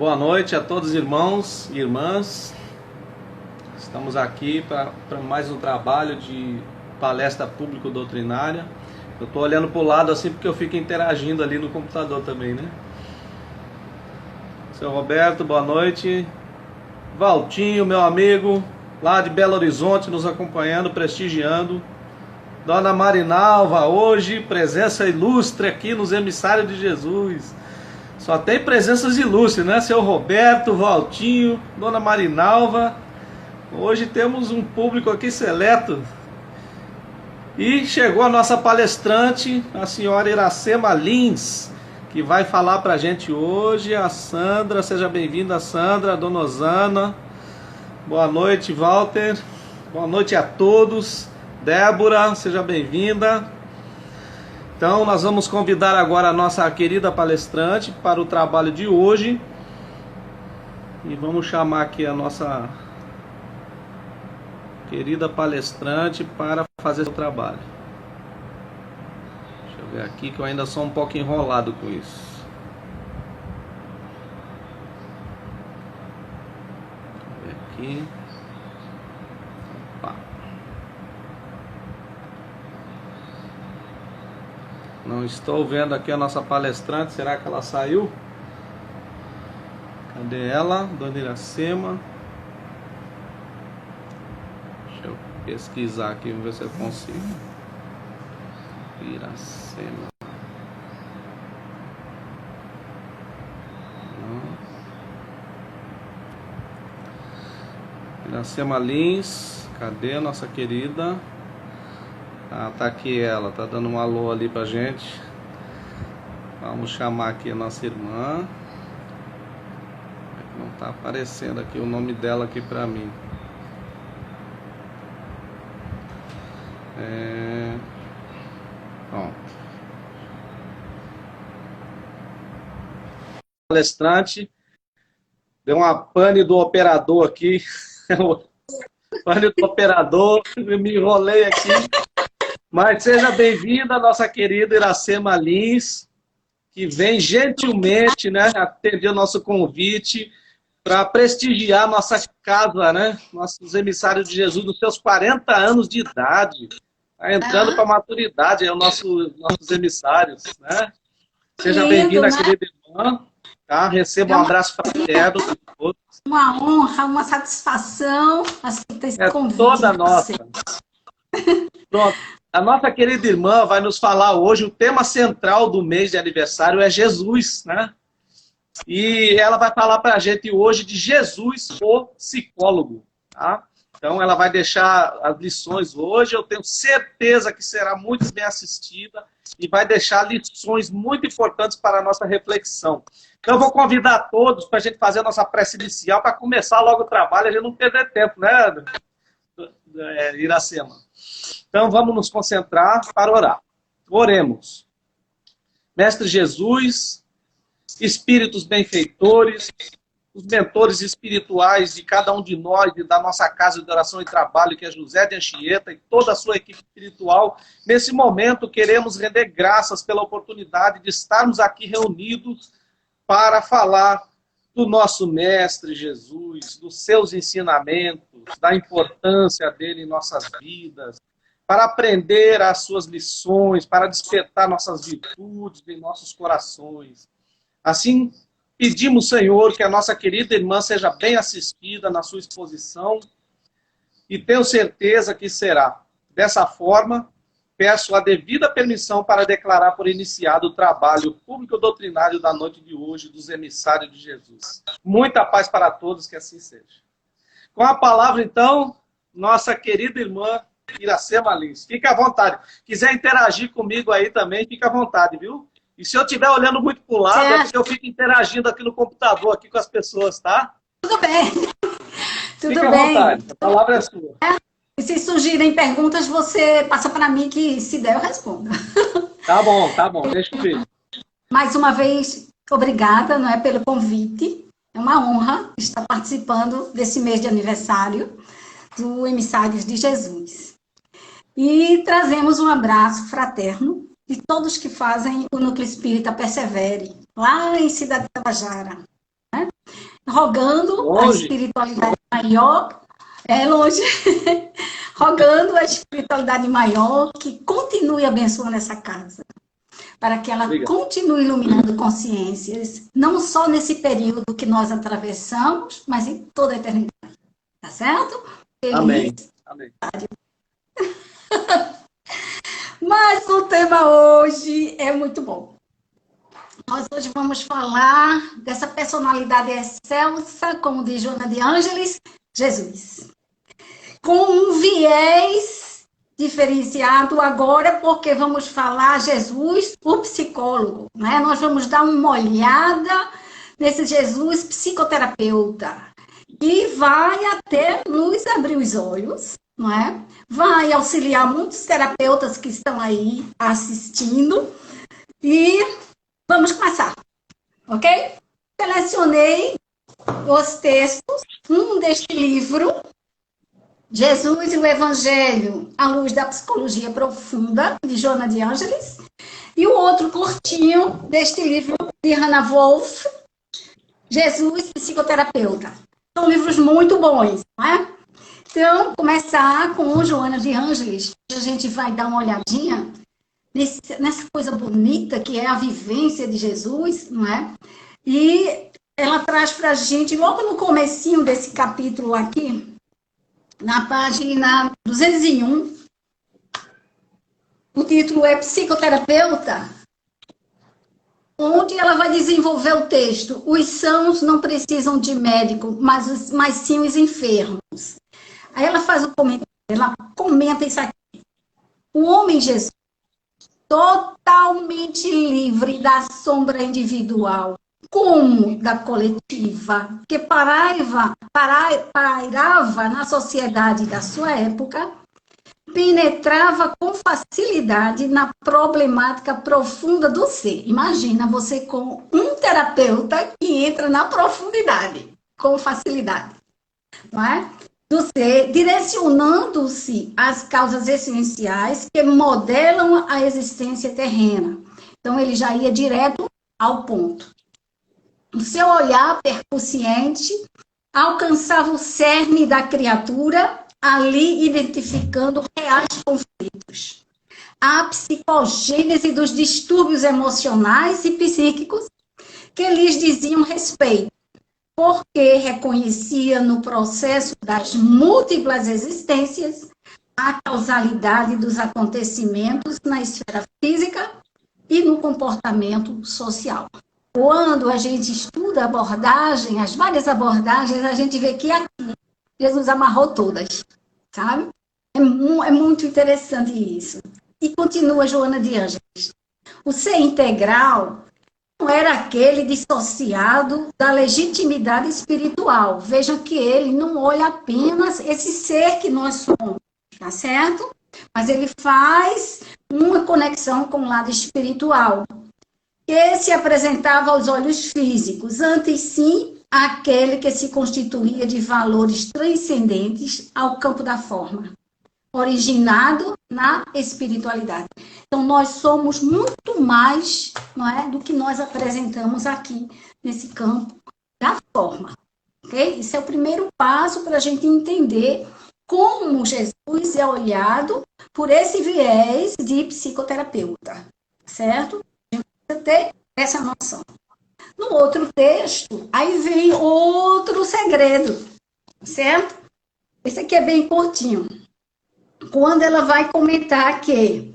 Boa noite a todos os irmãos e irmãs. Estamos aqui para mais um trabalho de palestra público-doutrinária. Eu estou olhando para o lado assim porque eu fico interagindo ali no computador também, né? Seu Roberto, boa noite. Valtinho, meu amigo, lá de Belo Horizonte, nos acompanhando, prestigiando. Dona Marinalva, hoje, presença ilustre aqui nos Emissários de Jesus. Só tem presenças ilustres, né? Seu Roberto, Valtinho, Dona Marinalva. Hoje temos um público aqui seleto. E chegou a nossa palestrante, a senhora Iracema Lins, que vai falar pra gente hoje. A Sandra, seja bem-vinda, Sandra, a Dona Osana. Boa noite, Walter. Boa noite a todos. Débora, seja bem-vinda. Então, nós vamos convidar agora a nossa querida palestrante para o trabalho de hoje. E vamos chamar aqui a nossa querida palestrante para fazer o trabalho. Deixa eu ver aqui que eu ainda sou um pouco enrolado com isso. Deixa eu ver aqui. Opa. Não estou vendo aqui a nossa palestrante. Será que ela saiu? Cadê ela? Dona Iracema. Deixa eu pesquisar aqui, vamos ver se eu consigo. Iracema. Iracema Lins. Cadê a nossa querida? Ah, tá aqui ela, tá dando um alô ali pra gente. Vamos chamar aqui a nossa irmã. Não tá aparecendo aqui o nome dela aqui pra mim. Pronto. Palestrante. Deu uma pane do operador aqui. Pane do operador. Me enrolei aqui. Mas seja bem-vinda a nossa querida Iracema Lins, que vem gentilmente, né, atender o nosso convite para prestigiar nossa casa, né, nossos emissários de Jesus nos seus 40 anos de idade. Está entrando para a maturidade, é nossos emissários, né? Seja bem-vinda, querida irmã. Tá? Receba um abraço fraterno de todos. Uma honra, uma satisfação aceitar esse convite. Toda nossa. Pronto. A nossa querida irmã vai nos falar hoje, o tema central do mês de aniversário é Jesus, né? E ela vai falar para a gente hoje de Jesus, o psicólogo, tá? Então ela vai deixar as lições hoje, eu tenho certeza que será muito bem assistida e vai deixar lições muito importantes para a nossa reflexão. Então eu vou convidar todos para a gente fazer a nossa prece inicial, para começar logo o trabalho, a gente não perder tempo, né, Iracema? Então vamos nos concentrar para orar. Oremos. Mestre Jesus, espíritos benfeitores, os mentores espirituais de cada um de nós e da nossa casa de oração e trabalho, que é José de Anchieta e toda a sua equipe espiritual, nesse momento queremos render graças pela oportunidade de estarmos aqui reunidos para falar do nosso Mestre Jesus, dos seus ensinamentos, da importância dele em nossas vidas, para aprender as suas lições, para despertar nossas virtudes em nossos corações. Assim, pedimos, Senhor, que a nossa querida irmã seja bem assistida na sua exposição e tenho certeza que será. Dessa forma, peço a devida permissão para declarar por iniciado o trabalho público-doutrinário da noite de hoje dos emissários de Jesus. Muita paz para todos, que assim seja. Com a palavra, então, nossa querida irmã Iracema Lins. Fica à vontade. Quiser interagir comigo aí também, fica à vontade, viu? E se eu estiver olhando muito para o lado, é porque eu fico interagindo aqui no computador, aqui com as pessoas, tá? Tudo bem. Tudo Fica bem. à vontade, a palavra é sua. E se surgirem perguntas, você passa para mim que, se der, eu respondo. Tá bom, deixa eu ver. Mais uma vez, obrigada, não é, pelo convite. É uma honra estar participando desse mês de aniversário do Emissários de Jesus. E trazemos um abraço fraterno de todos que fazem o Núcleo Espírita Persevere, lá em Cidade Tabajara. Rogando a Longe. espiritualidade maior, longe, rogando a espiritualidade maior que continue abençoando essa casa, para que ela Obrigado. continue iluminando consciências, não só nesse período que nós atravessamos, mas em toda a eternidade. Tá certo? Amém. Amém. Mas o tema hoje é muito bom. Nós hoje vamos falar dessa personalidade excelsa, como diz Joana de Ângeles, Jesus. Com um viés diferenciado agora, porque vamos falar Jesus, o psicólogo, né? Nós vamos dar uma olhada nesse Jesus psicoterapeuta, que vai até nos abrir os olhos, não é? Vai auxiliar muitos terapeutas que estão aí assistindo e vamos começar, ok? Selecionei os textos, um deste livro, Jesus e o Evangelho, à luz da psicologia profunda, de Joana de Ângeles, e o outro curtinho deste livro de Hannah Wolff, Jesus, psicoterapeuta. São livros muito bons, não é? Então, começar com Joana de Ângeles, a gente vai dar uma olhadinha nessa coisa bonita que é a vivência de Jesus, não é? E ela traz para a gente, logo no comecinho desse capítulo aqui, na página 201, o título é Psicoterapeuta, onde ela vai desenvolver o texto. Os sãos não precisam de médico, mas sim os enfermos. Aí ela faz o comentário, ela comenta isso aqui. O homem Jesus, totalmente livre da sombra individual, como da coletiva, que pairava na sociedade da sua época, penetrava com facilidade na problemática profunda do ser. Imagina você com um terapeuta que entra na profundidade, com facilidade, não é? Do ser, direcionando-se às causas essenciais que modelam a existência terrena. Então, ele já ia direto ao ponto. O seu olhar percussiente alcançava o cerne da criatura, ali identificando reais conflitos. A psicogênese dos distúrbios emocionais e psíquicos que lhes diziam respeito, porque reconhecia no processo das múltiplas existências a causalidade dos acontecimentos na esfera física e no comportamento social. Quando a gente estuda a abordagem, as várias abordagens, a gente vê que aqui Jesus amarrou todas, sabe? É muito interessante isso. E continua Joana de Ângeles. O ser integral não era aquele dissociado da legitimidade espiritual. Vejam que ele não olha apenas esse ser que nós somos, tá certo? Mas ele faz uma conexão com o lado espiritual, que se apresentava aos olhos físicos, antes sim aquele que se constituía de valores transcendentes ao campo da forma, originado na espiritualidade. Então, nós somos muito mais, não é, do que nós apresentamos aqui nesse campo da forma. Okay? Esse é o primeiro passo para a gente entender como Jesus é olhado por esse viés de psicoterapeuta, certo? A gente precisa ter essa noção. No outro texto, aí vem outro segredo, certo? Esse aqui é bem curtinho. Quando ela vai comentar que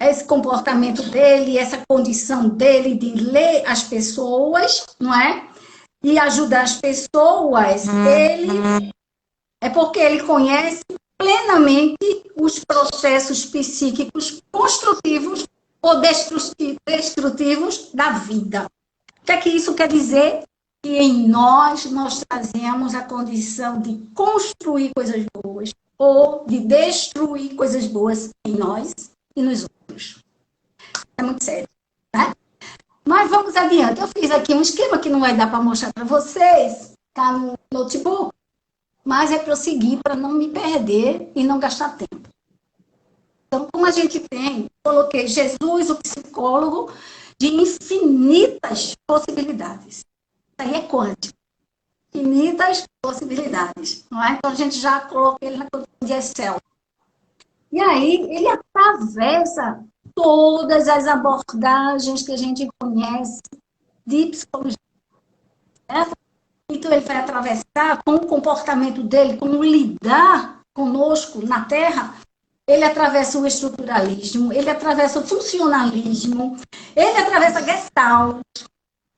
esse comportamento dele, essa condição dele de ler as pessoas, não é? E ajudar as pessoas, ele é porque ele conhece plenamente os processos psíquicos construtivos ou destrutivos da vida. O que é que isso quer dizer? Que em nós trazemos a condição de construir coisas boas ou de destruir coisas boas em nós e nos outros. É muito sério, né? Mas vamos adiante. Eu fiz aqui um esquema que não vai dar para mostrar para vocês, tá no notebook, mas é prosseguir para não me perder e não gastar tempo. Então, como a gente tem, coloquei Jesus, o psicólogo, de infinitas possibilidades. aí é quântico. Infinitas possibilidades, não é? Então a gente já coloca ele na condição de Excel. E aí ele atravessa todas as abordagens que a gente conhece de psicologia. Certo? Então ele vai atravessar com o comportamento dele, como lidar conosco na Terra. Ele atravessa o estruturalismo, ele atravessa o funcionalismo, ele atravessa Gestalt,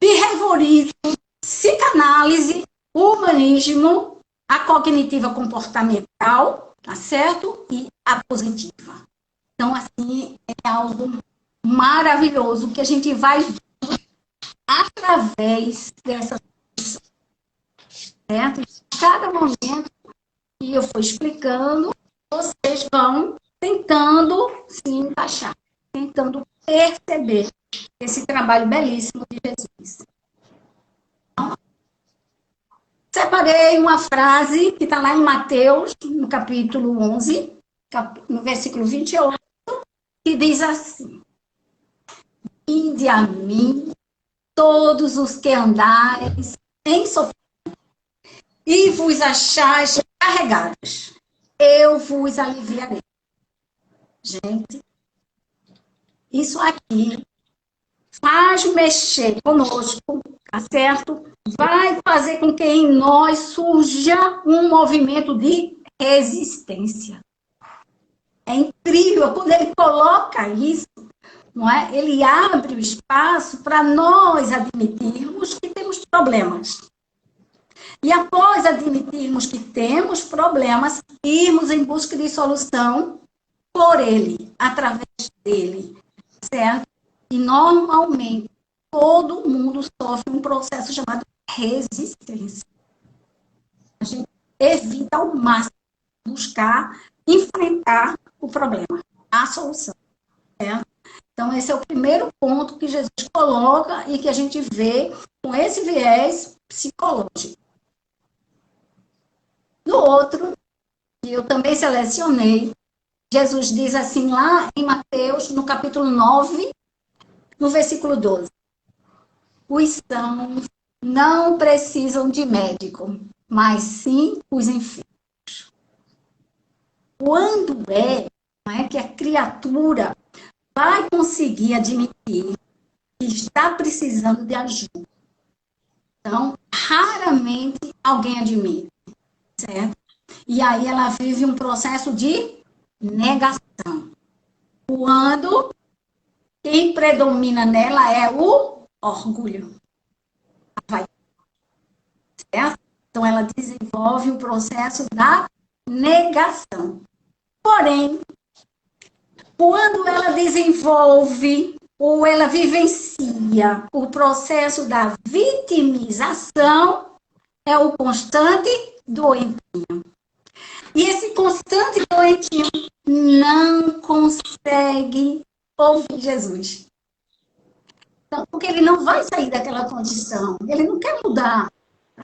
behaviorismo, psicanálise, o humanismo, a cognitiva comportamental, tá certo? E a positiva. Então, assim, é algo maravilhoso que a gente vai através dessa, certo? Cada momento que eu for explicando, vocês vão tentando se encaixar, tentando perceber esse trabalho belíssimo de Jesus. Separei uma frase que está lá em Mateus, no capítulo 11, no versículo 28, que diz assim: Vinde a mim, todos os que andais em sofrimento, e vos achais carregados, eu vos aliviarei. Gente, isso aqui faz mexer conosco, tá certo? Vai fazer com que em nós surja um movimento de resistência. É incrível quando ele coloca isso, não é? Ele abre o espaço para nós admitirmos que temos problemas. E após admitirmos que temos problemas, irmos em busca de solução por ele, através dele, certo? E normalmente todo mundo sofre um processo chamado resistência. A gente evita ao máximo buscar enfrentar o problema, a solução, certo? Então, esse é o primeiro ponto que Jesus coloca e que a gente vê com esse viés psicológico. No outro, que eu também selecionei, Jesus diz assim lá em Mateus, no capítulo 9, no versículo 12. Os sãos não precisam de médico, mas sim os enfermos. Quando não é que a criatura vai conseguir admitir que está precisando de ajuda? Então, raramente alguém admite, certo? E aí ela vive um processo de negação. Quando quem predomina nela é o orgulho. Certo? Então, ela desenvolve o processo da negação. Porém, quando ela desenvolve ou ela vivencia o processo da vitimização, é o constante doentinho. E esse constante doentinho não consegue ouvir Jesus. Então, porque ele não vai sair daquela condição. Ele não quer mudar.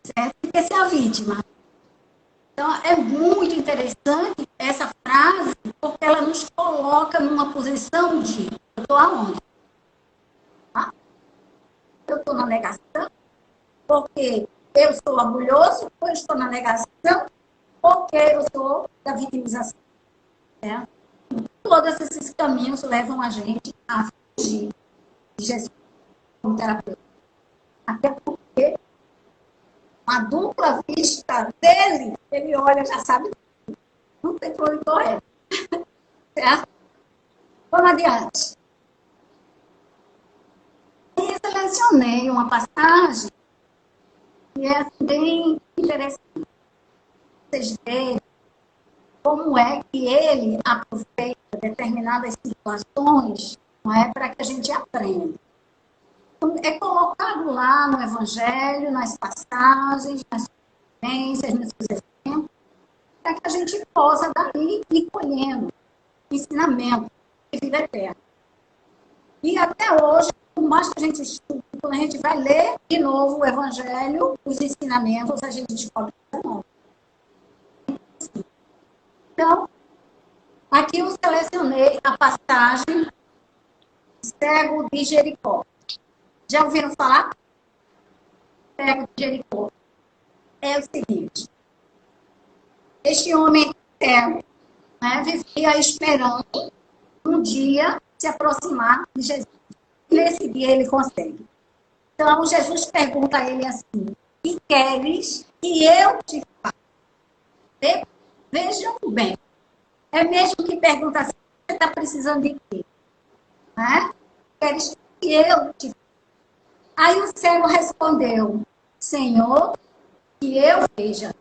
Certo? Ele quer ser a vítima. Então, é muito interessante essa frase, porque ela nos coloca numa posição de: eu estou aonde? Tá? Eu estou na negação, porque eu sou orgulhoso, ou eu estou na negação, porque eu sou da vitimização. Certo? Todos esses caminhos levam a gente a fugir de Jesus como terapeuta. Até porque a dupla vista dele, ele olha, já sabe, não tem por onde correr. Certo? Vamos adiante. E selecionei uma passagem que é bem interessante. Vocês veem como é que ele aproveita determinadas situações, não é, para que a gente aprenda. Então, é colocado lá no Evangelho, nas passagens, nas experiências, nos exemplos, para que a gente possa dali ir colhendo ensinamento de vida eterna. E até hoje, por mais que a gente estude, quando a gente vai ler de novo o Evangelho, os ensinamentos, a gente descobre que é novo. Então, aqui eu selecionei a passagem cego de Jericó. Já ouviram falar? cego de Jericó é o seguinte. Este homem cego, né, vivia esperando um dia se aproximar de Jesus. E nesse dia ele consegue. Então, Jesus pergunta a ele assim, que queres que eu te faça? Vejam bem. É mesmo que pergunta assim, você está precisando de quê? Né? Queres que eu te faça? Aí o cego respondeu, Senhor, que eu veja.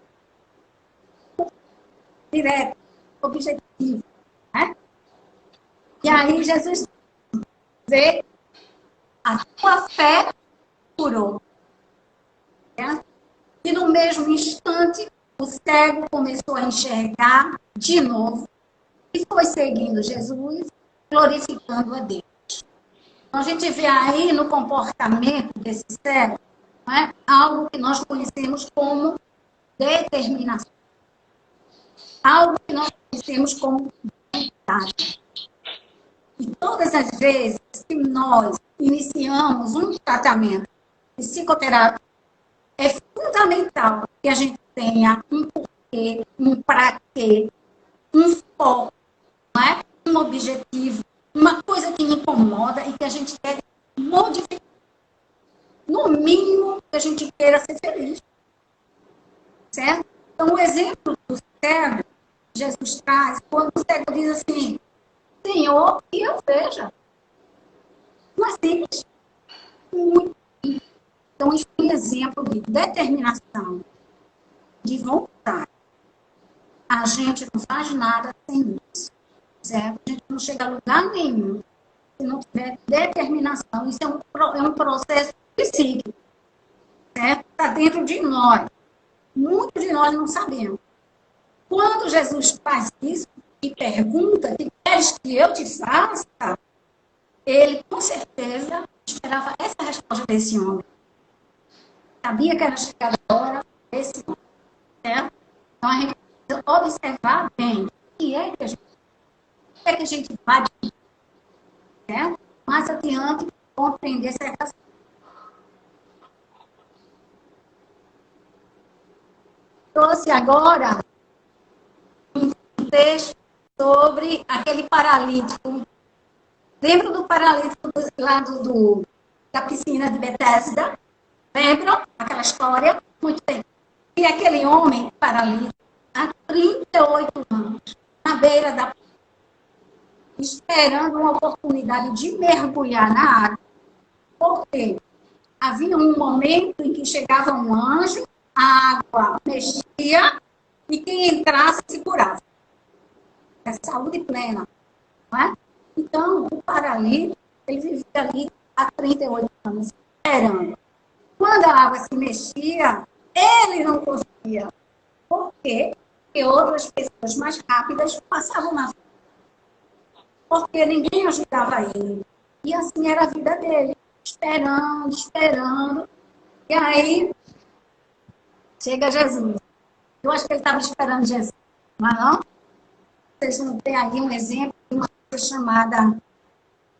Direto, objetivo. Né? E aí Jesus vê a tua fé curou. Né? E no mesmo instante, o cego começou a enxergar de novo e foi seguindo Jesus, glorificando a Deus. Então, a gente vê aí no comportamento desse cego, né, algo que nós conhecemos como determinação. Algo que nós conhecemos como vontade. E todas as vezes que nós iniciamos um tratamento psicoterápico, é fundamental que a gente tenha um porquê, um para quê, um foco, não é? Um objetivo, uma coisa que incomoda e que a gente quer modificar. No mínimo, que a gente queira ser feliz. Certo? Então, o exemplo do cego, Jesus traz, quando o cego diz assim, Senhor, que eu veja. Não é simples. Muito simples. Então, isso é um exemplo de determinação, de vontade. A gente não faz nada sem isso. Certo? A gente não chega a lugar nenhum se não tiver determinação. Isso é um processo psíquico. Certo? Está dentro de nós. Muitos de nós não sabemos. Quando Jesus faz isso e pergunta, que queres que eu te faça? Ele, com certeza, esperava essa resposta desse homem. Sabia que era chegada a hora desse homem. Certo? Então, a gente precisa observar bem o que é que a gente vai dizer. Certo? Mais adiante, compreender certas coisas. Trouxe agora um texto sobre aquele paralítico. Lembra do paralítico lá da piscina de Betesda? Lembram aquela história? Muito bem. E aquele homem paralítico, há 38 anos, na beira da esperando uma oportunidade de mergulhar na água. Porque havia um momento em que chegava um anjo, a água mexia e quem entrasse se curava. É saúde plena. Não é? Então, o paralítico, ele vivia ali há 38 anos, esperando. Quando a água se mexia, ele não conseguia. Por quê? Porque outras pessoas mais rápidas passavam na frente. Porque ninguém ajudava ele. E assim era a vida dele. Esperando, esperando. E aí, chega Jesus. Eu acho que ele estava esperando Jesus. Mas não? Vocês vão ter aí um exemplo de uma coisa chamada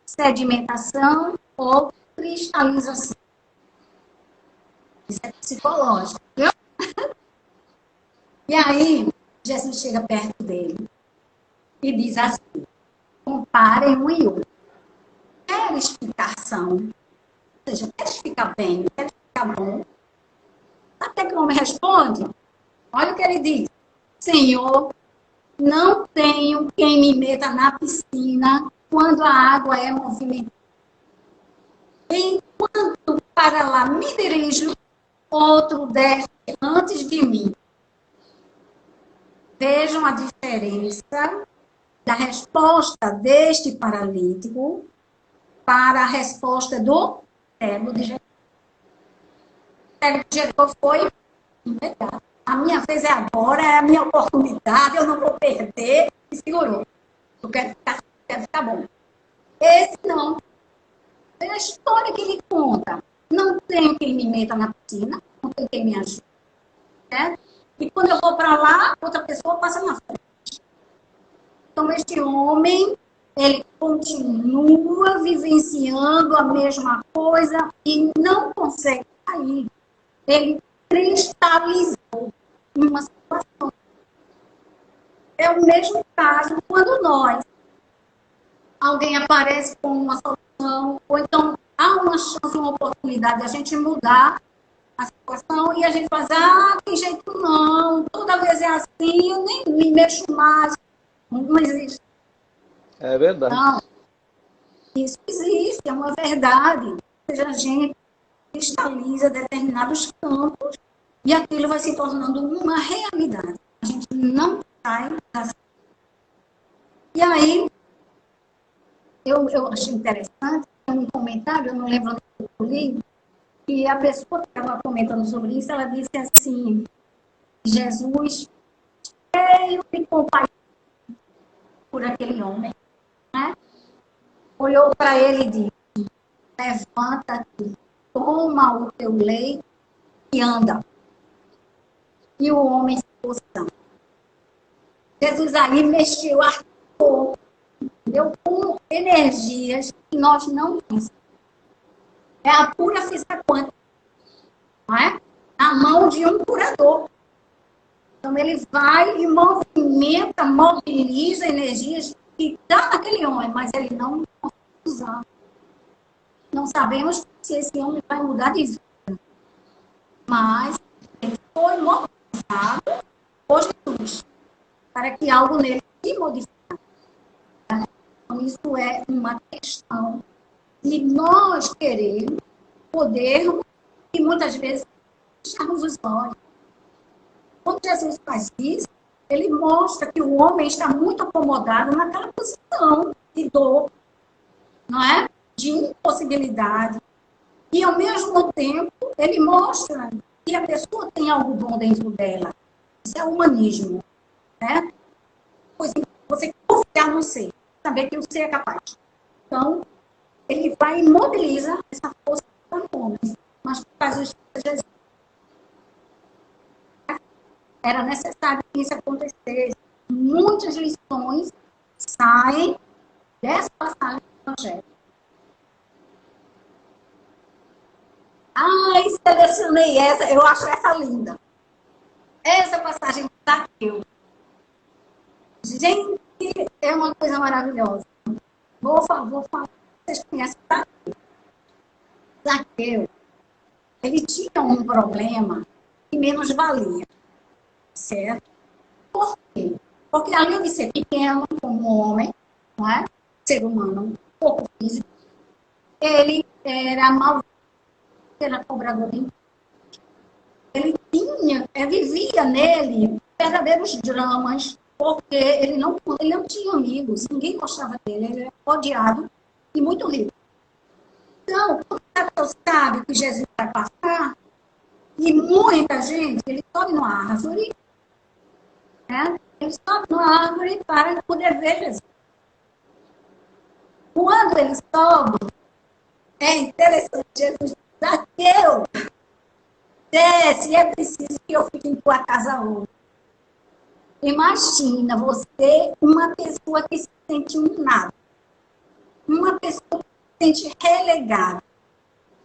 sedimentação ou cristalização. Isso é psicológico, viu? E aí, Jesus chega perto dele e diz assim, comparem um e outro. Queres ficar são? Ou seja, queres ficar bem? Queres ficar bom? Até que o homem responde, olha o que ele diz. Senhor, não tenho quem me meta na piscina quando a água é movimentada. Enquanto para lá me dirijo, outro desce antes de mim. Vejam a diferença da resposta deste paralítico para a resposta do cego de Jericó. O cego de Jericó foi imediato. A minha vez é agora, é a minha oportunidade, eu não vou perder. E segurou. Eu quero ficar bom. Esse não. É a história que ele conta. Não tem quem me meta na piscina, não tem quem me ajude. Certo? E quando eu vou para lá, outra pessoa passa na frente. Então, este homem, ele continua vivenciando a mesma coisa e não consegue sair. ele cristalizou uma situação. É o mesmo caso quando alguém aparece com uma solução, ou então há uma chance, uma oportunidade de a gente mudar a situação e a gente faz, tem jeito não, toda vez é assim, eu nem me mexo mais. Não existe. É verdade. Não, isso existe, é uma verdade. Ou seja, a gente cristaliza determinados campos e aquilo vai se tornando uma realidade. A gente não sai assim. E aí, eu achei interessante, tem um comentário, eu não lembro onde eu li, e a pessoa que estava comentando sobre isso, ela disse assim, Jesus cheio de compaixão por aquele homem, né? Olhou para ele e disse, levanta-te, toma o teu leito e anda. E o homem se pôs são. Jesus aí mexeu, arcou, deu com energias que nós não temos. É a pura física quântica, não é? Na mão de um curador. Então ele vai e movimenta, mobiliza energias que estão naquele homem, mas ele não consegue usar. Não sabemos se esse homem vai mudar de vida. Mas ele foi mobilizado por Jesus para que algo nele se modificasse. Então, isso é uma questão de nós querermos, podermos, e muitas vezes fecharmos os olhos. Quando Jesus faz isso, ele mostra que o homem está muito acomodado naquela posição de dor, não é? De impossibilidade. E, ao mesmo tempo, ele mostra que a pessoa tem algo bom dentro dela. Isso é humanismo, né? Pois você confiar no ser, saber que o ser é capaz. Então, ele vai e mobiliza essa força para o homem. Mas, por causa de Jesus, era necessário que isso acontecesse. Muitas lições saem dessa passagem do Evangelho. Selecionei essa, eu acho essa linda. Essa passagem do Zaqueu. Gente, é uma coisa maravilhosa. Vou falar. Vocês conhecem o Zaqueu? Zaqueu, ele tinha um problema que menos valia. Certo? Por quê? Porque além de ser pequeno, como homem, não é? Ser humano, um pouco físico, ele era mal, era cobrador de imposto. Ele vivia nele verdadeiros dramas, porque ele não tinha amigos, ninguém gostava dele, ele era odiado e muito rico. Então, quando você sabe que Jesus vai passar, e muita gente, ele sobe numa árvore, né? Ele sobe numa árvore para poder ver Jesus. Quando ele sobe, é interessante, Jesus diz, Zaqueu, desce, é preciso que eu fique em tua casa hoje. Imagina você, uma pessoa que se sente um nada, uma pessoa que se sente relegada,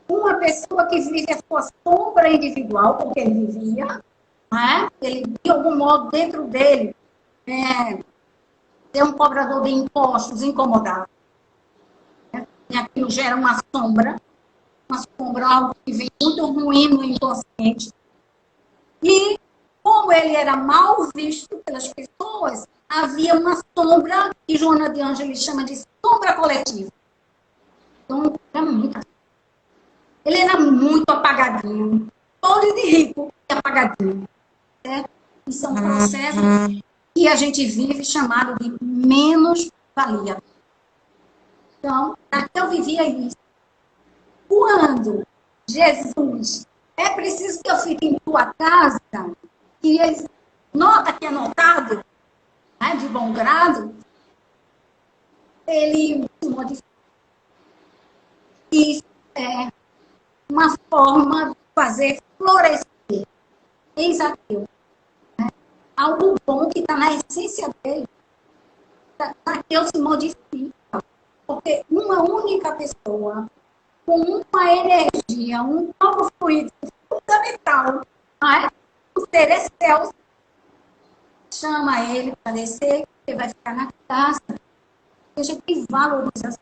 uma pessoa que vive a sua sombra individual, porque ele vivia, né? Ele, de algum modo, dentro dele, tem um cobrador de impostos incomodado. Né? E aquilo gera uma sombra, algo que vem muito ruim no inconsciente. E, como ele era mal visto pelas pessoas, havia uma sombra que Joana de Ângeles chama de sombra coletiva. Então, ele era muito apagadinho, todo de rico e apagadinho. Certo? Isso é um processo que a gente vive chamado de menos-valia. Então, até eu vivia isso. Quando Jesus, é preciso que eu fique em tua casa, e ele nota que é notado, né, de bom grado, ele se modifica. Isso é uma forma de fazer florescer em Zaqueu. Né? Algo bom que está na essência dele. Zaqueu se modifica. Porque uma única pessoa, com uma energia, um novo fluido, fundamental. Não é? O ser excelso chama ele para descer, ele vai ficar na casa. Veja que valorização.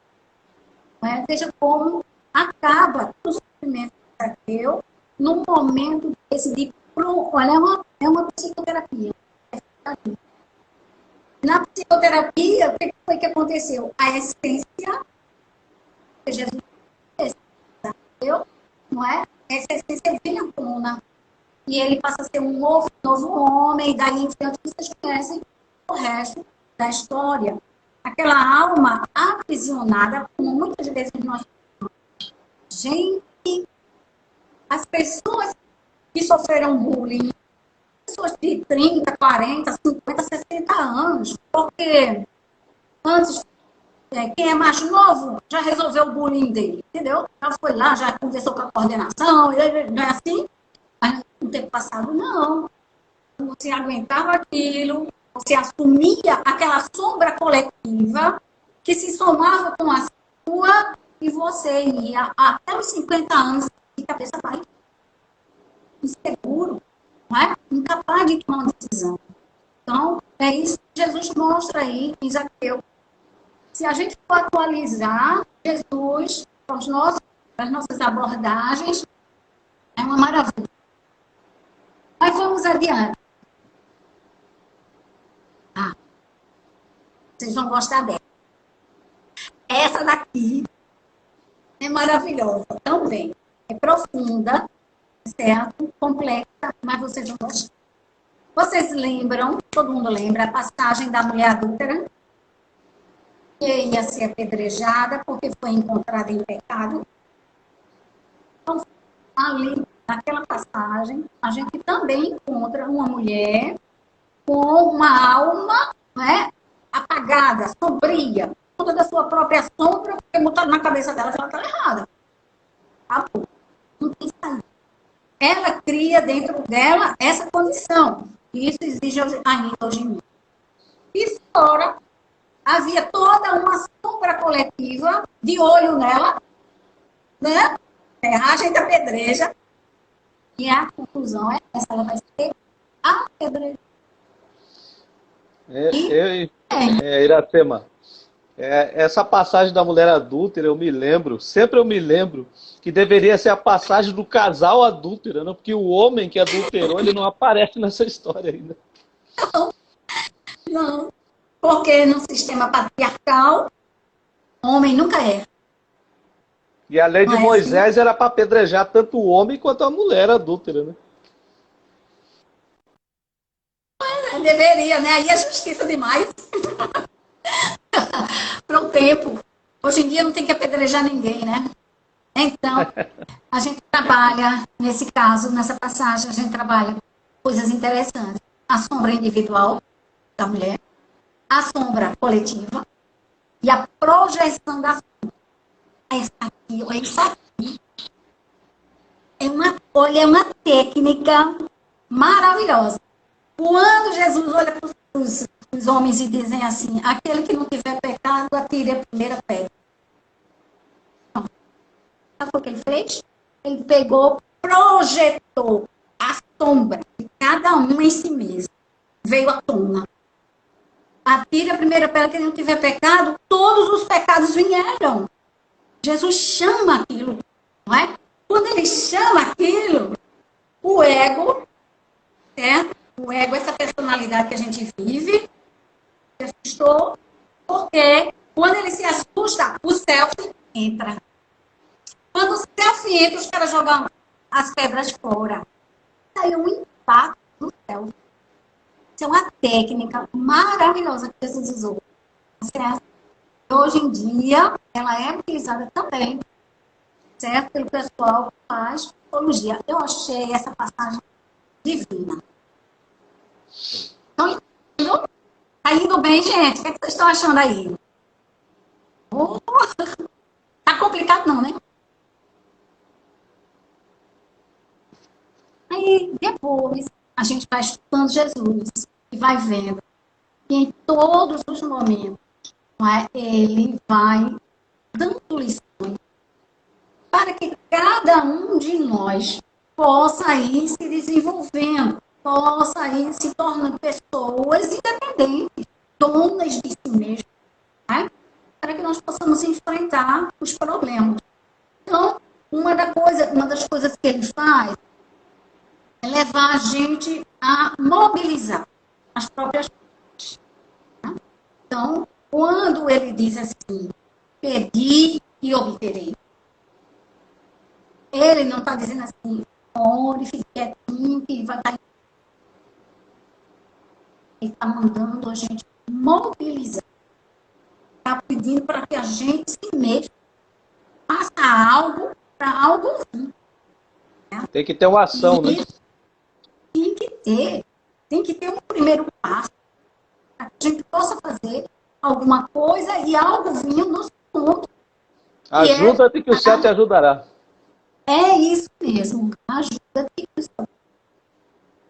Não é? Veja como acaba o sofrimento de Zaqueu num momento desse de... Olha, é uma psicoterapia. Na psicoterapia, o que foi que aconteceu? A essência que Jesus Zaqueu, não é? Essa essência vem à tona. E ele passa a ser um novo homem, e daí em diante vocês conhecem o resto da história. Aquela alma aprisionada, como muitas vezes nós falamos. Gente, as pessoas que sofreram bullying, pessoas de 30, 40, 50, 60 anos, porque antes, quem é mais novo já resolveu o bullying dele, entendeu? Já foi lá, já conversou com a coordenação, não é assim? Mas no tempo passado, não. Você aguentava aquilo, você assumia aquela sombra coletiva que se somava com a sua e você ia até os 50 anos de cabeça baixa, inseguro, não é? Incapaz de tomar uma decisão. Então, é isso que Jesus mostra aí em Zaqueu. Se a gente for atualizar Jesus com as nossas abordagens, é uma maravilha. Mas vamos adiante. Vocês vão gostar dela. Essa daqui é maravilhosa também. É profunda, certo? Complexa, mas vocês vão gostar. Vocês lembram, todo mundo lembra, a passagem da mulher adúltera? Que ia ser apedrejada porque foi encontrada em pecado. Então, ali, naquela passagem, a gente também encontra uma mulher com uma alma, né, apagada, sombria, toda da sua própria sombra, porque botaram na cabeça dela que ela está errada. Acabou. Não tem saída. Ela cria dentro dela essa condição. E isso exige ainda hoje em dia. E fora, havia toda uma sombra coletiva de olho nela, né? Ferragem da pedreja. E a conclusão é essa, ela vai ser apedrejada. Iracema, essa passagem da mulher adúltera, sempre eu me lembro que deveria ser a passagem do casal adúltero, né? Porque o homem que adulterou, ele não aparece nessa história ainda. Não, porque no sistema patriarcal, homem nunca é. E a lei de Moisés era para apedrejar tanto o homem quanto a mulher adúltera, né? Deveria, né? Aí é justiça demais. Para o tempo. Hoje em dia não tem que apedrejar ninguém, né? Então, a gente trabalha, nesse caso, nessa passagem, a gente trabalha coisas interessantes. A sombra individual da mulher, a sombra coletiva e a projeção da sombra. Isso aqui é uma técnica maravilhosa. Quando Jesus olha para os homens e dizem assim, aquele que não tiver pecado, atire a primeira pedra. Não. Sabe o que ele fez? Ele pegou, projetou a sombra de cada um em si mesmo. Veio à tona. Atire a primeira pedra, que não tiver pecado, todos os pecados vieram. Jesus chama aquilo, não é? Quando ele chama aquilo, o ego, certo? O ego, essa personalidade que a gente vive, se assustou, porque quando ele se assusta, o self entra. Quando o self entra, os caras jogam as pedras fora. Aí o impacto do self. Isso é uma técnica maravilhosa que Jesus usou. Certo? Hoje em dia, ela é utilizada também, certo? Pelo pessoal que faz psicologia. Eu achei essa passagem divina. Estão entendendo? Tá indo bem, gente? O que vocês estão achando aí? Tá complicado não, né? Aí, depois, a gente vai estudando Jesus e vai vendo que em todos os momentos, não é, ele vai dando lições para que cada um de nós possa ir se desenvolvendo, possa ir se tornando pessoas independentes, donas de si mesmas, né? Para que nós possamos enfrentar os problemas. Então, uma das coisas que ele faz é levar a gente a mobilizar as próprias forças, né? Então, quando ele diz assim, pedi e obterei, ele não está dizendo assim, ore, fique quietinho, que vai estar. Ele está mandando a gente mobilizar. Está pedindo para que a gente se mexa, faça algo para algo vir. Né? Tem que ter uma ação, né? Tem que ter um primeiro passo para que a gente possa fazer alguma coisa e algo vir ao nosso ponto. Ajuda-te que o céu te ajudará. É isso mesmo, ajuda-te que o céu.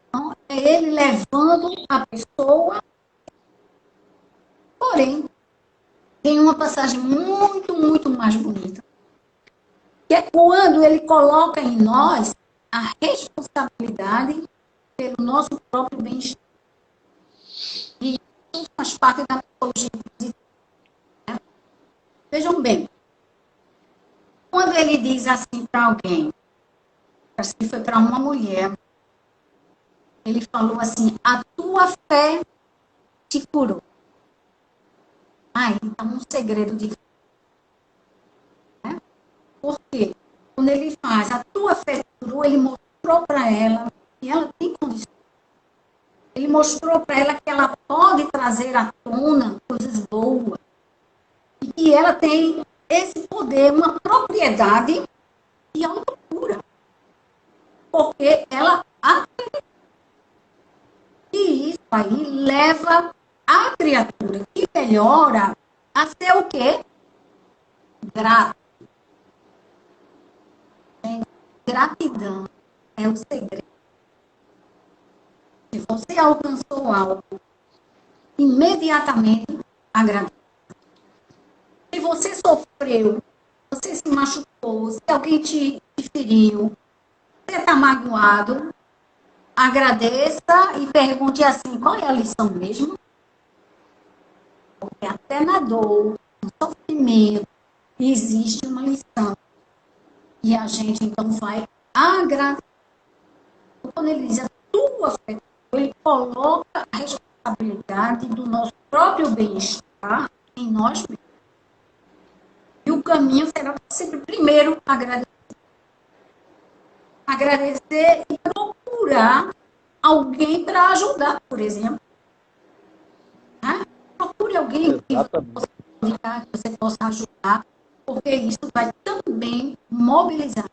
Então, é ele levando a pessoa. Porém, tem uma passagem muito, muito mais bonita, que é quando ele coloca em nós a responsabilidade pelo nosso próprio bem-estar. E isso faz parte da psicologia positiva, né? Vejam bem, quando ele diz assim para alguém, acho que foi para uma mulher, ele falou assim, a tua fé te curou. Aí está um segredo de vida. Né? Por quê? Quando ele faz a tua fé te curou, ele mostrou para ela que ela tem condições. Ele mostrou para ela que ela pode trazer à tona coisas boas. E que ela tem esse poder, uma propriedade de autocura. Porque ela acredita. E isso aí leva a criatura que melhora a ser o quê? Grata. Gratidão é o segredo. Se você alcançou algo, imediatamente agradeça. Se você sofreu, você se machucou, se alguém te feriu, você está magoado, agradeça e pergunte assim, qual é a lição mesmo? Porque até na dor, no sofrimento, existe uma lição. E a gente, então, vai agradecer. Quando ele diz a tua fé, ele coloca a responsabilidade do nosso próprio bem-estar em nós mesmos. E o caminho será sempre primeiro agradecer. Agradecer e procurar alguém para ajudar, por exemplo. Né? Procure alguém que você possa ajudar, porque isso vai também mobilizar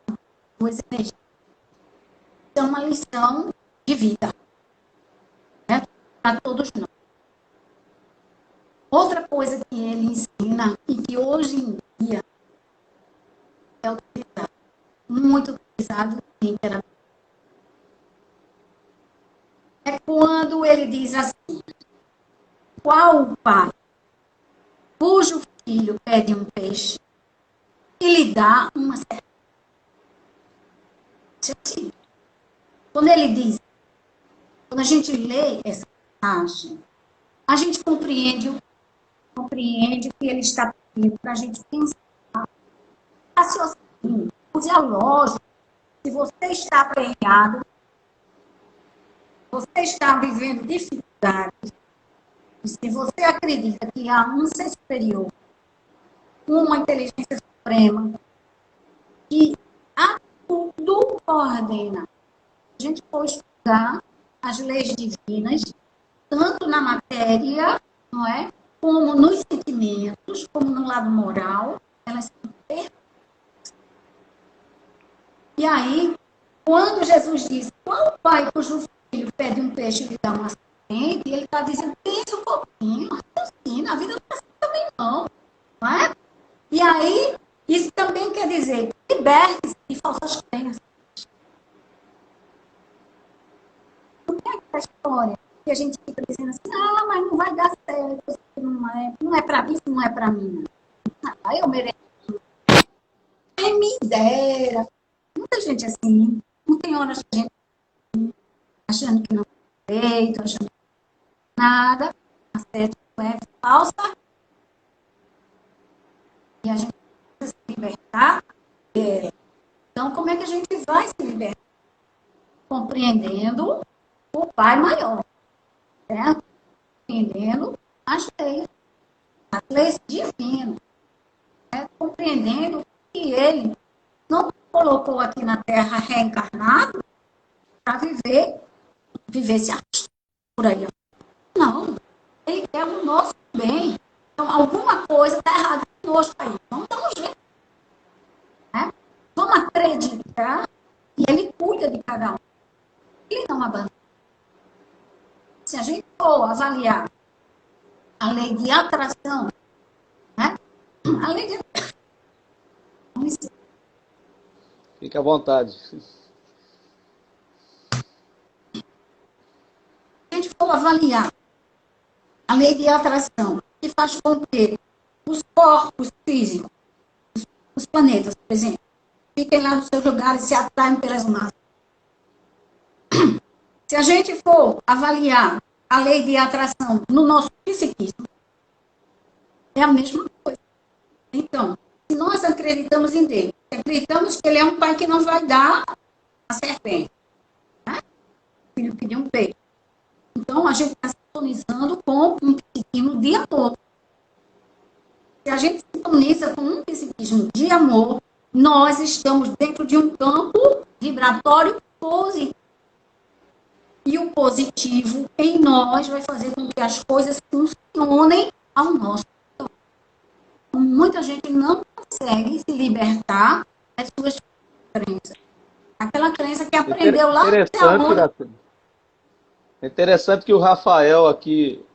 suas energias. Então, é uma lição de vida, né? Para todos nós. Outra coisa que ele ensina, e que hoje em dia é utilizado, muito utilizado em terapia, é quando ele diz assim, qual o pai cujo filho pede um peixe e lhe dá uma serpente? Quando ele diz, quando a gente lê essa passagem, a gente compreende o que ele está pedindo para a gente pensar. Raciocínio, use a lógica. Se você está aperreado, você está vivendo dificuldades, e se você acredita que há um ser superior, uma inteligência suprema, que a tudo coordena, a gente pode estudar as leis divinas, tanto na matéria, não é? Como nos sentimentos, como no lado moral, elas são perfeitas. E aí, quando Jesus diz, qual pai cujo filho pede um peixe e lhe dá uma serpente, ele está dizendo, pense um pouquinho, raciocina, a vida não é assim também não é? E aí, isso também quer dizer, liberte-se de falsas crenças. Não é aquela história que a gente fica dizendo assim, mas não vai dar certo, não é para mim, não é para mim. Ah, eu mereço. Quem me dera. Muita gente assim, tem horas que a gente achando que não é direito, achando que nada, certo é falsa, e a gente precisa se libertar dela. Então, como é que a gente vai se libertar? Compreendendo o Pai maior, certo? Compreendendo as leis divinas, certo? Compreendendo que Ele não colocou aqui na Terra reencarnado para viver-se por aí. Não, Ele quer o nosso bem. Então, alguma coisa está errada conosco aí. Vamos dar um jeito. Né? Vamos acreditar que Ele cuida de cada um. Ele não abandona. Se a gente for avaliar a lei de atração, né? A lei de atração. Fique à vontade. Se a gente for avaliar a lei de atração, que faz com que os corpos físicos, os planetas, por exemplo, fiquem lá nos seus lugares e se atraem pelas massas. Se a gente for avaliar a lei de atração no nosso psiquismo, é a mesma coisa. Então, se nós acreditamos em Deus, acreditamos que Ele é um pai que não vai dar a serpente, né? O filho pediu um peixe. Então, a gente está sintonizando com um psiquismo de amor. Se a gente sintoniza com um psiquismo de amor, nós estamos dentro de um campo vibratório positivo. E o positivo em nós vai fazer com que as coisas funcionem ao nosso redor. Muita gente não consegue se libertar das suas crenças. Aquela crença que aprendeu lá É interessante que o Rafael aqui,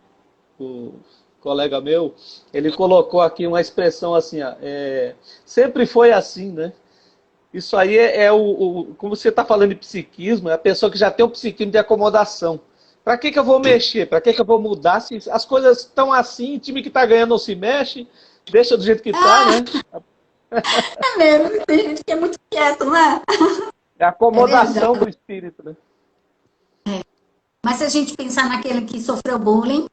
o colega meu, ele colocou aqui uma expressão assim, ó, sempre foi assim, né? Isso aí como você está falando de psiquismo, é a pessoa que já tem um psiquismo de acomodação. Para que eu vou mexer? Para que eu vou mudar? Se as coisas estão assim, o time que está ganhando não se mexe, deixa do jeito que está, né? É mesmo, tem gente que é muito quieto, né? É a acomodação do espírito, né? Mas se a gente pensar naquele que sofreu bullying,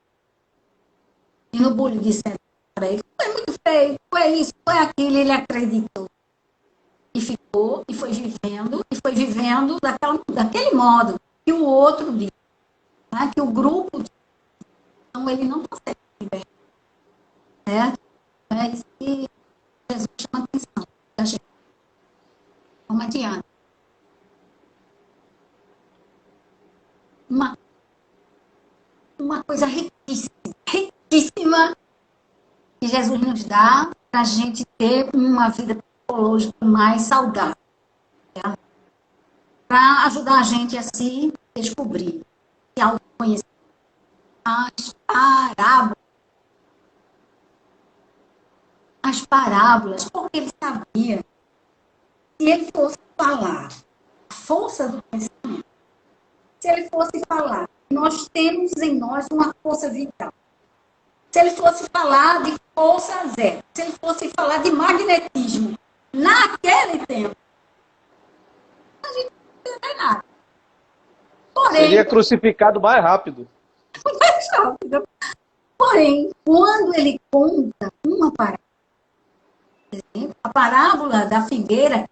e no bullying disseram para ele, foi muito feio, foi isso, foi aquilo, ele acreditou. E ficou, e foi vivendo daquele modo que o outro diz, né? Que o grupo diz. Então ele não consegue se libertar. Certo? É isso que Jesus chama a atenção da gente. Vamos adiante. Uma coisa riquíssima que Jesus nos dá para a gente ter uma vida psicológica mais saudável. Tá? Para ajudar a gente a se descobrir, se autoconhecer. As parábolas, porque ele sabia, se ele fosse falar a força do pensamento, se ele fosse falar, nós temos em nós uma força vital. Se ele fosse falar de força zero, se ele fosse falar de magnetismo, naquele tempo, a gente não tem nada. Porém, seria crucificado mais rápido. Mais rápido. Porém, quando ele conta uma parábola, por exemplo, a parábola da figueira,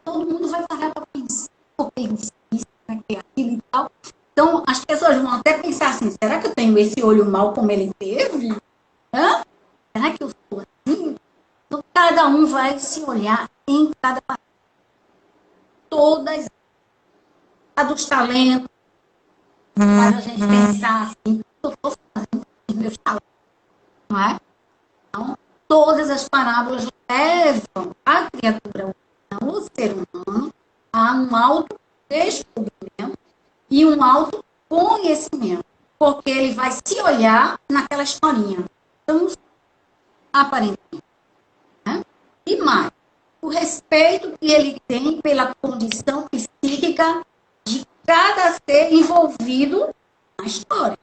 todo mundo vai parar para pensar, porque ele disse isso, aquilo e tal. Então, as pessoas vão até pensar assim, será que eu tenho esse olho mau como ele teve? Hã? Será que eu sou assim? Então, cada um vai se olhar em cada parábola. Todas. A dos talentos. Para a gente pensar assim, eu estou fazendo os meus talentos. Não é? Então, todas as parábolas levam a criatura humana, o ser humano, a um autodescobrimento e um autoconhecimento. Porque ele vai se olhar naquela historinha. Então, aparentemente. Né? E mais, o respeito que ele tem pela condição psíquica de cada ser envolvido na história.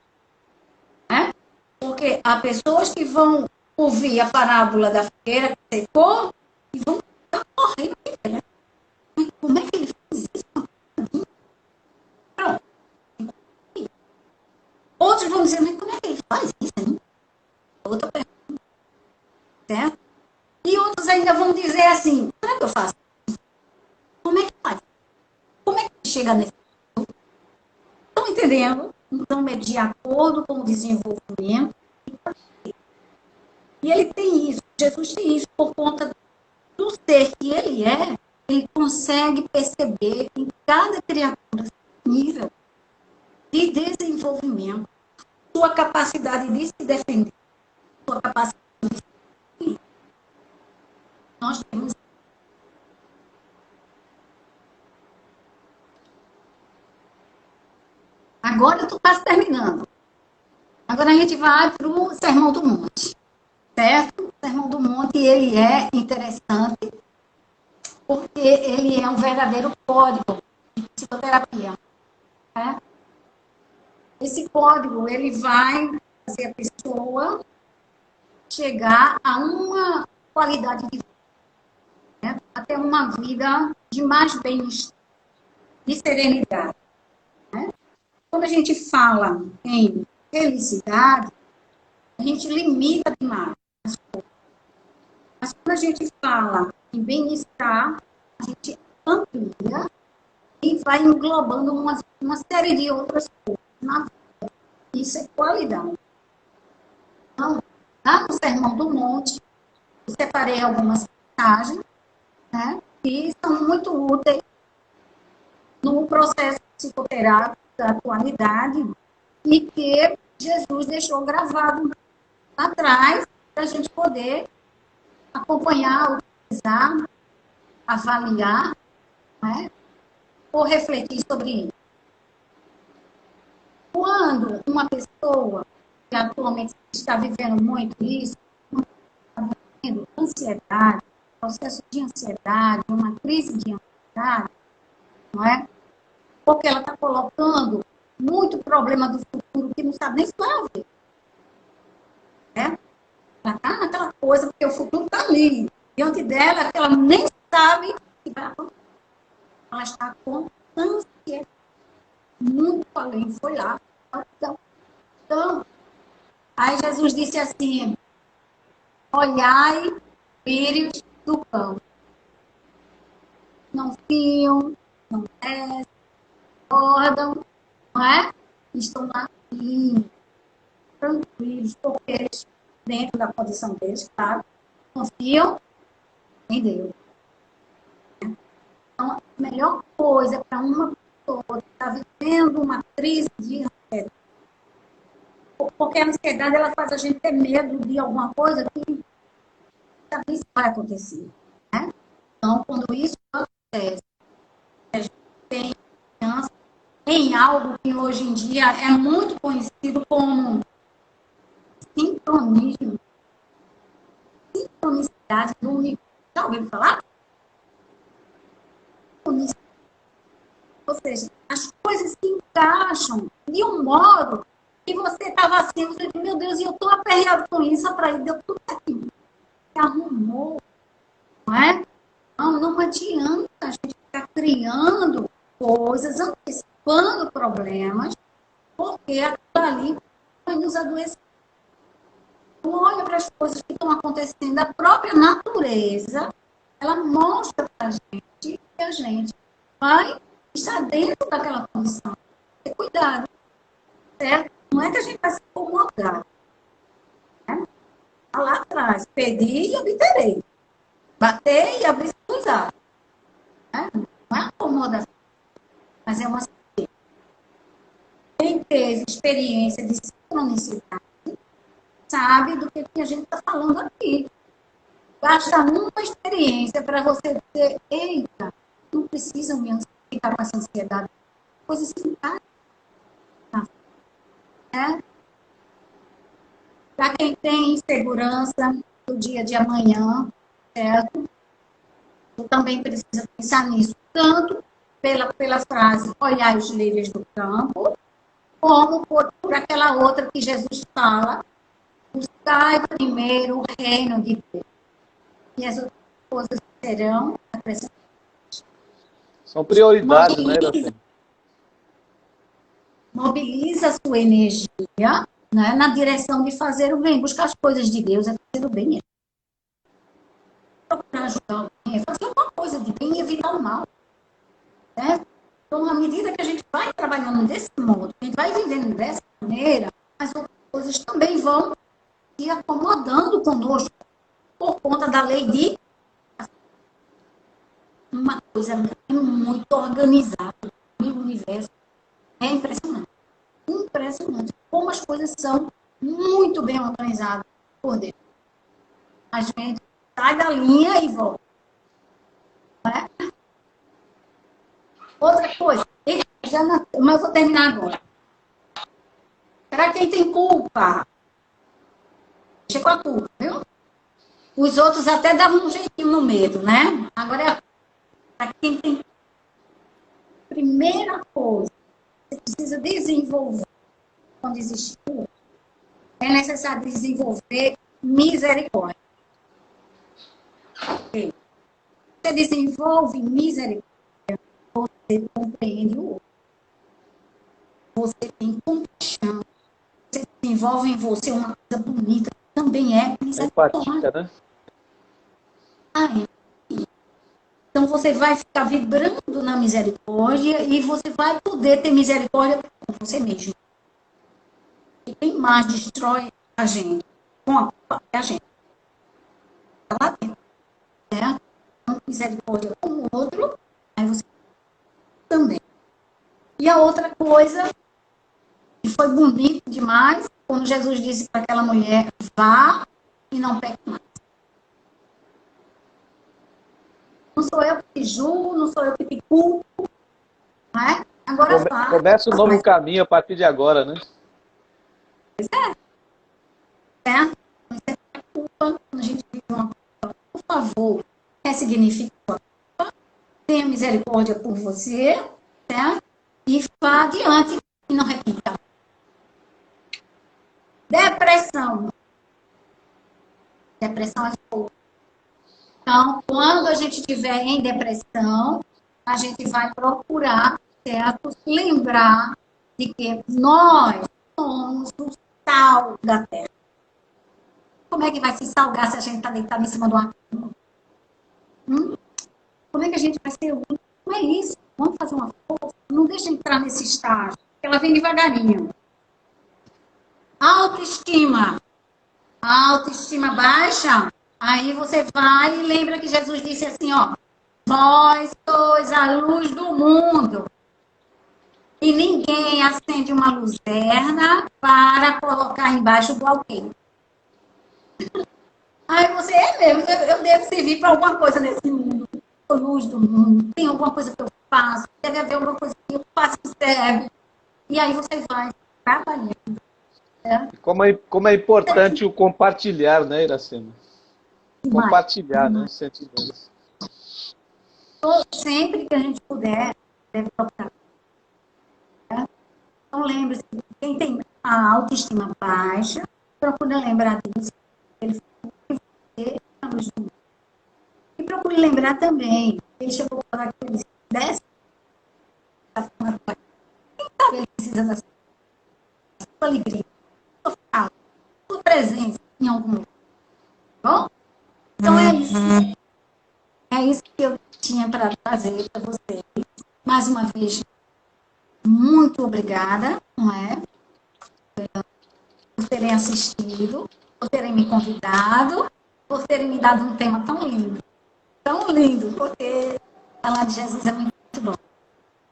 Né? Porque há pessoas que vão ouvir a parábola da figueira que secou e vão ficar correndo. Né? Como é que ele faz isso? Pronto. Outros vão dizer, mas como é que ele faz isso, hein? Outra pergunta, certo? E outros ainda vão dizer assim, como é que eu faço? Como é que faz? Como é que chega nesse... Estão entendendo? Então, é de acordo com o desenvolvimento. E ele tem isso, Jesus tem isso, por conta do ser que ele consegue perceber em cada criatura nível de desenvolvimento, sua capacidade de se defender, sua capacidade de se... Nós temos... Agora eu estou quase terminando. Agora a gente vai para o Sermão do Monte, certo? O Sermão do Monte, ele é interessante, porque ele é um verdadeiro código de psicoterapia. Né? Esse código, ele vai fazer a pessoa chegar a uma qualidade de vida, né? Até uma vida de mais bem-estar, de serenidade. Né? Quando a gente fala em felicidade, a gente limita demais as coisas. Mas quando a gente fala em bem-estar, a gente amplia e vai englobando uma série de outras coisas na vida. Isso é qualidade. Então, lá no Sermão do Monte, eu separei algumas passagens, né, que são muito úteis no processo psicoterápico da atualidade e que Jesus deixou gravado atrás para a gente poder acompanhar, utilizar, avaliar, né, ou refletir sobre isso. Quando uma pessoa que atualmente está vivendo muito isso, está vivendo ansiedade, processo de ansiedade, uma crise de ansiedade, não é? Porque ela está colocando muito problema do futuro que não sabe nem se vai ver. Né? Ela está naquela coisa, porque o futuro está ali, diante dela, que ela nem sabe o que vai acontecer. Ela está com ansiedade. Muito além, foi lá. Então, aí Jesus disse assim, olhai, lírios do campo. Não fiam, não descem, acordam, não é? Estão lá lindos, tranquilos, porque eles, dentro da posição deles, claro, confiam em Deus. Então, a melhor coisa para uma pessoa que está vivendo uma crise de ansiedade, porque a ansiedade ela faz a gente ter medo de alguma coisa que talvez vai acontecer. Né? Então, quando isso acontece, a gente tem confiança em algo que hoje em dia é muito conhecido como sincronismo, sincronicidade do universo. Já ouviu falar? Ou seja, as coisas se encaixam de um modo que você estava assim, você diz, meu Deus, e eu estou aperreado com isso, atraído, deu tudo aqui. Se arrumou, não é? Não adianta a gente ficar criando coisas, antecipando problemas, porque aquilo ali vai nos adoecer. Olha para as coisas que estão acontecendo, a própria natureza, ela mostra para a gente que a gente vai estar dentro daquela condição. Ter cuidado, certo? Não é que a gente vai se incomodar. Né? Está lá atrás, pedir e obterei. Bater e abrir seus olhos. Né? Não é acomodação, mas é uma... Quem teve experiência de sincronicidade sabe do que a gente está falando aqui. Basta uma experiência para você dizer, eita, não precisa me ficar com essa ansiedade. Coisa assim, tá? É? Para quem tem segurança do dia de amanhã, certo? Eu também preciso pensar nisso, tanto pela frase olhar os lírios do campo, como por aquela outra que Jesus fala, buscai primeiro o reino de Deus. E as outras coisas serão acrescentadas. São prioridades, né, Mobiliza, Iracema? mobiliza a sua energia, né, na direção de fazer o bem, buscar as coisas de Deus, é fazer o bem, é procurar ajudar alguém, é fazer alguma coisa de bem e evitar o mal. Né? Então, à medida que a gente vai trabalhando desse modo, a gente vai vivendo dessa maneira, as outras coisas também vão se acomodando conosco por conta da lei de uma coisa muito organizada no universo. É impressionante. Impressionante. Como as coisas são muito bem organizadas por Deus. A gente sai da linha e volta. Né? Outra coisa, mas eu vou terminar agora. Para quem tem culpa, deixa com a culpa, viu? Os outros até davam um jeitinho no medo, né? Agora, para quem tem. Primeira coisa, você precisa desenvolver, quando existe culpa, é necessário desenvolver misericórdia. Okay? Você desenvolve misericórdia, você compreende o outro. Você tem compaixão. Você desenvolve em você uma coisa bonita, que também é misericórdia. Empatia, né? Então você vai ficar vibrando na misericórdia e você vai poder ter misericórdia com você mesmo. E quem mais destrói a gente com a culpa é a gente. Está lá dentro. Certo? Então, misericórdia com o outro, aí você também. E a outra coisa, que foi bonito demais, quando Jesus disse para aquela mulher, vá e não peque mais. Não sou eu que te julgo, não sou eu que te culpo, né? Agora vá. Começa um novo caminho a partir de agora, né? Certo? Você tem culpa, quando a gente vive uma culpa, por favor, ressignifique sua culpa, tenha misericórdia por você, certo? E vá adiante e não repita. Depressão. Depressão é fogo. Então, quando a gente estiver em depressão, a gente vai procurar, certo? Lembrar de que nós somos o sal da terra. Como é que vai se salgar se a gente está deitado em cima de uma cama? Como é que a gente vai ser útil? Não é isso. Vamos fazer uma força. Não deixa entrar nesse estágio. Ela vem devagarinho. Autoestima. A autoestima baixa. Aí você vai e lembra que Jesus disse assim, ó. Vós sois a luz do mundo. E ninguém acende uma luzerna para colocar embaixo do alqueire. Aí você é mesmo, eu devo servir para alguma coisa nesse mundo. Sou luz do mundo, tem alguma coisa que eu faço, deve haver alguma coisa que eu faço que serve. E aí você vai trabalhando. Né? Como é importante o compartilhar, né, Iracema? Compartilhar, né, os sentimentos. Sempre que a gente puder, deve procurar. Né? Então lembre-se, quem tem a autoestima baixa, procure lembrar disso. Ele foi luz do mundo. E procure lembrar também, deixa eu falar que ele desce. Quem sabe ele precisa da sua alegria, da sua fala, da sua presença em algum lugar. Bom? Então é isso. É isso que eu tinha para trazer para vocês. Mais uma vez, muito obrigada, não é? Por terem assistido, por terem me convidado, por terem me dado um tema tão lindo, porque falar de Jesus é muito bom.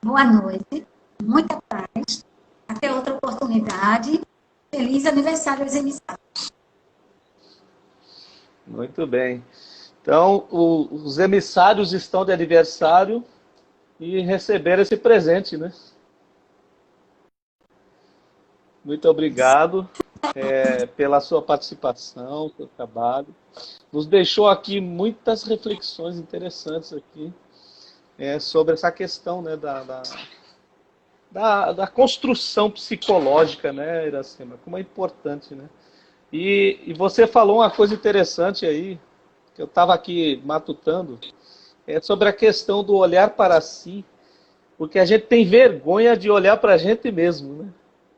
Boa noite, muita paz, até outra oportunidade. Feliz aniversário aos emissários. Muito bem. Então, os emissários estão de aniversário e receberam esse presente, né? Muito obrigado pela sua participação, seu trabalho. Nos deixou aqui muitas reflexões interessantes aqui sobre essa questão, né, da construção psicológica, né, Iracema? Como é importante, né? E você falou uma coisa interessante aí, que eu estava aqui matutando, sobre a questão do olhar para si porque a gente tem vergonha de olhar para a gente mesmo, né?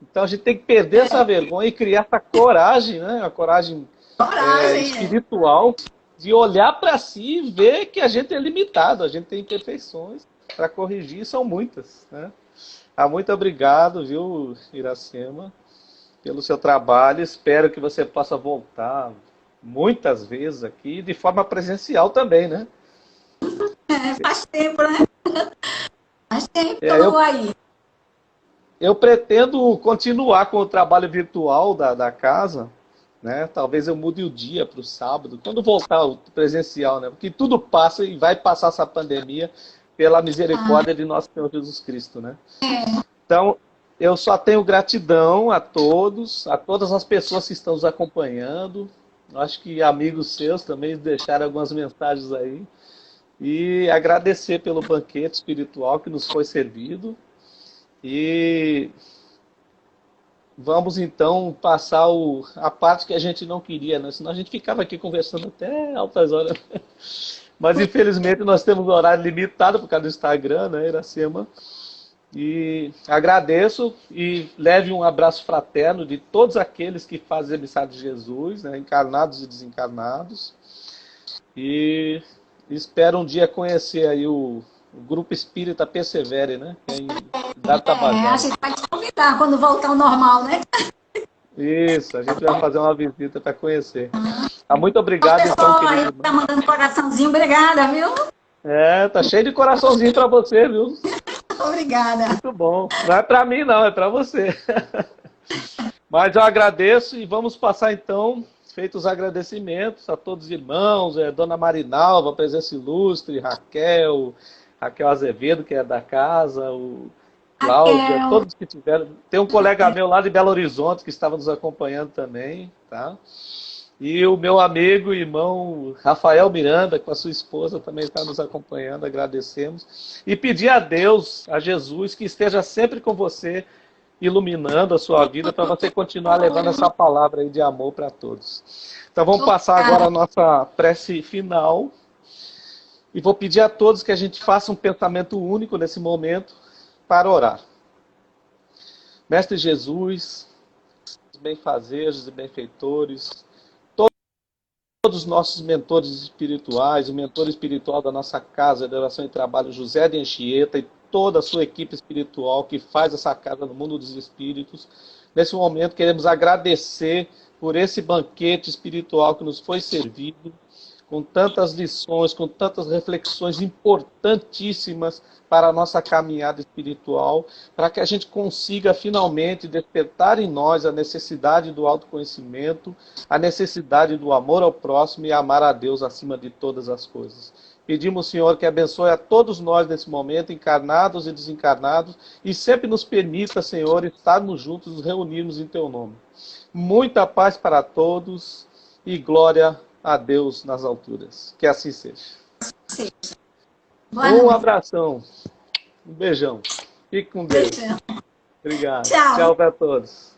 Então a gente tem que perder essa vergonha e criar essa coragem, né? A coragem espiritual de olhar para si e ver que a gente é limitado, a gente tem imperfeições para corrigir, são muitas, né? Muito obrigado, viu, Iracema, pelo seu trabalho. Espero que você possa voltar muitas vezes aqui, de forma presencial também, né? Faz tempo, né? Faz tempo que eu vou aí. Eu pretendo continuar com o trabalho virtual da casa, né? Talvez eu mude o dia para o sábado, quando voltar ao presencial, né? Porque tudo passa e vai passar essa pandemia pela misericórdia de nosso Senhor Jesus Cristo, né? Então, eu só tenho gratidão a todos, a todas as pessoas que estão nos acompanhando. Acho que amigos seus também deixaram algumas mensagens aí. E agradecer pelo banquete espiritual que nos foi servido. E vamos então passar a parte que a gente não queria, né? Senão a gente ficava aqui conversando até altas horas. Mas infelizmente nós temos um horário limitado por causa do Instagram, né, Iracema? E agradeço e leve um abraço fraterno de todos aqueles que fazem emissário de Jesus, né, encarnados e desencarnados. E espero um dia conhecer aí o Grupo Espírita Persevere, né? Que é em Cidade Tabajara. A gente vai te convidar quando voltar ao normal, né? Isso, a gente vai fazer uma visita para conhecer. Muito obrigado, o pessoal então, querido. Aí tá mandando coraçãozinho, obrigada, viu? Tá cheio de coraçãozinho para você, viu? Obrigada. Muito bom. Não é para mim, não, é para você. Mas eu agradeço e vamos passar, então, feitos os agradecimentos a todos os irmãos, Dona Marinalva, presença ilustre, Raquel Azevedo, que é da casa, o Cláudia, todos que tiveram. Tem um colega meu lá de Belo Horizonte que estava nos acompanhando também, tá? E o meu amigo e irmão Rafael Miranda, com a sua esposa, também está nos acompanhando, agradecemos. E pedir a Deus, a Jesus, que esteja sempre com você, iluminando a sua vida, para você continuar levando essa palavra aí de amor para todos. Então vamos passar agora a nossa prece final. E vou pedir a todos que a gente faça um pensamento único nesse momento para orar. Mestre Jesus, os benfazejos e benfeitores, todos os nossos mentores espirituais, o mentor espiritual da nossa casa de oração e trabalho, José de Anchieta, e toda a sua equipe espiritual que faz essa casa no mundo dos espíritos. Nesse momento queremos agradecer por esse banquete espiritual que nos foi servido, com tantas lições, com tantas reflexões importantíssimas para a nossa caminhada espiritual, para que a gente consiga finalmente despertar em nós a necessidade do autoconhecimento, a necessidade do amor ao próximo e amar a Deus acima de todas as coisas. Pedimos, Senhor, que abençoe a todos nós nesse momento, encarnados e desencarnados, e sempre nos permita, Senhor, estarmos juntos, nos reunirmos em Teu nome. Muita paz para todos e glória a Deus nas alturas. Que assim seja. Um abração. Um beijão. Fique com Deus. Obrigado. Tchau. Tchau para todos.